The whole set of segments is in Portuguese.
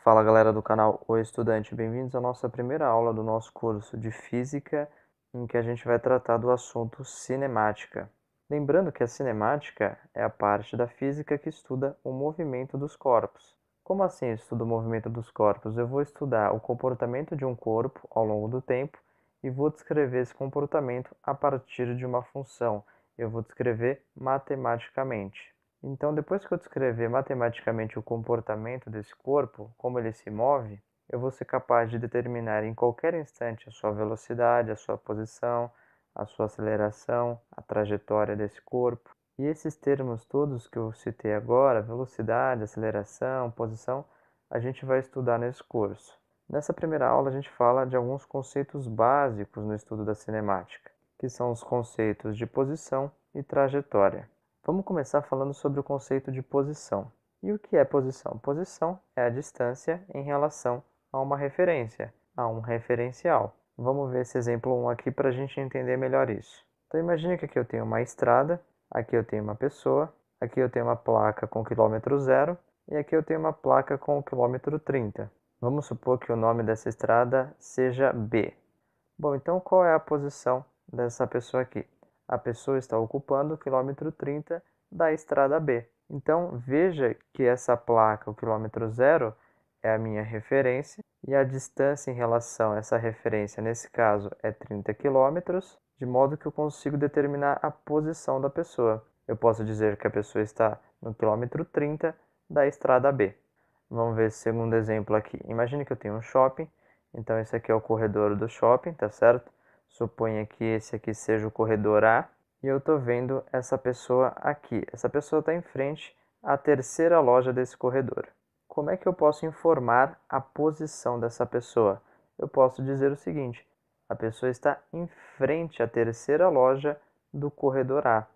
Fala galera do canal O Estudante, bem-vindos à nossa primeira aula do nosso curso de Física, em que a gente vai tratar do assunto cinemática. Lembrando que a cinemática é a parte da física que estuda o movimento dos corpos. Como assim estuda o movimento dos corpos? Eu vou estudar o comportamento de um corpo ao longo do tempo e vou descrever esse comportamento a partir de uma função. Eu vou descrever matematicamente. Então, depois que eu descrever matematicamente o comportamento desse corpo, como ele se move, eu vou ser capaz de determinar em qualquer instante a sua velocidade, a sua posição, a sua aceleração, a trajetória desse corpo. E esses termos todos que eu citei agora, velocidade, aceleração, posição, a gente vai estudar nesse curso. Nessa primeira aula, a gente fala de alguns conceitos básicos no estudo da cinemática, que são os conceitos de posição e trajetória. Vamos começar falando sobre o conceito de posição. E o que é posição? Posição é a distância em relação a uma referência, a um referencial. Vamos ver esse exemplo 1 aqui para a gente entender melhor isso. Então imagine que aqui eu tenho uma estrada, aqui eu tenho uma pessoa, aqui eu tenho uma placa com quilômetro zero e aqui eu tenho uma placa com o quilômetro 30. Vamos supor que o nome dessa estrada seja B. Bom, então qual é a posição dessa pessoa aqui? A pessoa está ocupando o quilômetro 30 da estrada B. Então, veja que essa placa, o quilômetro zero, é a minha referência e a distância em relação a essa referência, nesse caso, é 30 quilômetros, de modo que eu consigo determinar a posição da pessoa. Eu posso dizer que a pessoa está no quilômetro 30 da estrada B. Vamos ver esse segundo exemplo aqui. Imagine que eu tenho um shopping, então esse aqui é o corredor do shopping, tá certo? Suponha que esse aqui seja o corredor A e eu estou vendo essa pessoa aqui. Essa pessoa está em frente à terceira loja desse corredor. Como é que eu posso informar a posição dessa pessoa? Eu posso dizer o seguinte: a pessoa está em frente à terceira loja do corredor A.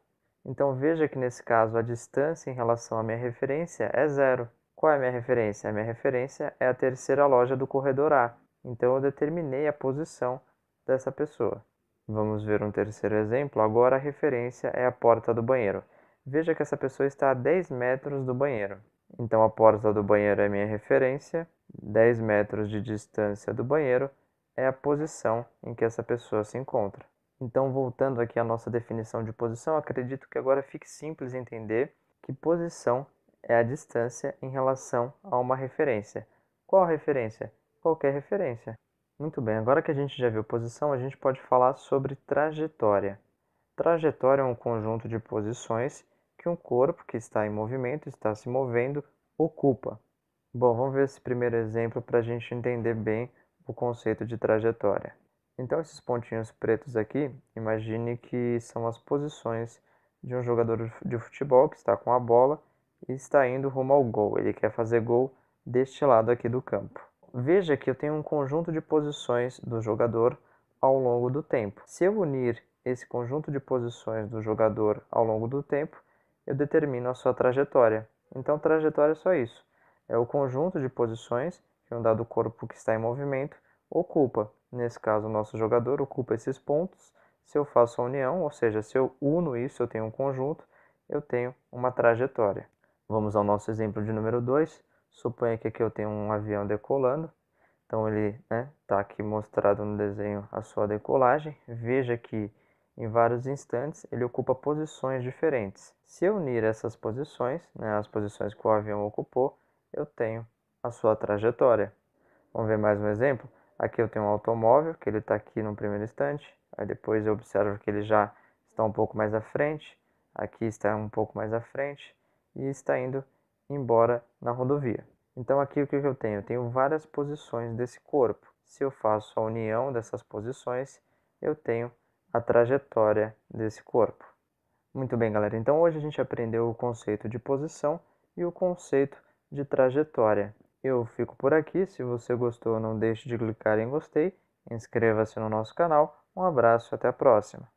Então veja que nesse caso a distância em relação à minha referência é zero. Qual é a minha referência? A minha referência é a terceira loja do corredor A. Então eu determinei a posição dessa pessoa. Vamos ver um terceiro exemplo. Agora a referência é a porta do banheiro. Veja que essa pessoa está a 10 metros do banheiro. Então a porta do banheiro é minha referência, 10 metros de distância do banheiro é a posição em que essa pessoa se encontra. Então, voltando aqui à nossa definição de posição, acredito que agora fique simples entender que posição é a distância em relação a uma referência. Qual referência? Qualquer referência. Muito bem, agora que a gente já viu posição, a gente pode falar sobre trajetória. Trajetória é um conjunto de posições que um corpo que está em movimento, está se movendo, ocupa. Bom, vamos ver esse primeiro exemplo para a gente entender bem o conceito de trajetória. Então, esses pontinhos pretos aqui, imagine que são as posições de um jogador de futebol que está com a bola e está indo rumo ao gol. Ele quer fazer gol deste lado aqui do campo. Veja que eu tenho um conjunto de posições do jogador ao longo do tempo. Se eu unir esse conjunto de posições do jogador ao longo do tempo, eu determino a sua trajetória. Então, trajetória é só isso. É o conjunto de posições que um dado corpo que está em movimento ocupa. Nesse caso, o nosso jogador ocupa esses pontos. Se eu faço a união, ou seja, se eu uno isso, eu tenho um conjunto, eu tenho uma trajetória. Vamos ao nosso exemplo de número 2. Suponha que aqui eu tenho um avião decolando. Então ele está aqui mostrado no desenho a sua decolagem. Veja que em vários instantes ele ocupa posições diferentes. Se eu unir essas posições, as posições que o avião ocupou, eu tenho a sua trajetória. Vamos ver mais um exemplo? Aqui eu tenho um automóvel, que ele está aqui no primeiro instante. Aí depois eu observo que ele já está um pouco mais à frente. Aqui está um pouco mais à frente. E está indo embora na rodovia. Então aqui o que eu tenho? Eu tenho várias posições desse corpo. Se eu faço a união dessas posições, eu tenho a trajetória desse corpo. Muito bem, galera. Então hoje a gente aprendeu o conceito de posição e o conceito de trajetória. Eu fico por aqui. Se você gostou, não deixe de clicar em gostei. Inscreva-se no nosso canal. Um abraço e até a próxima.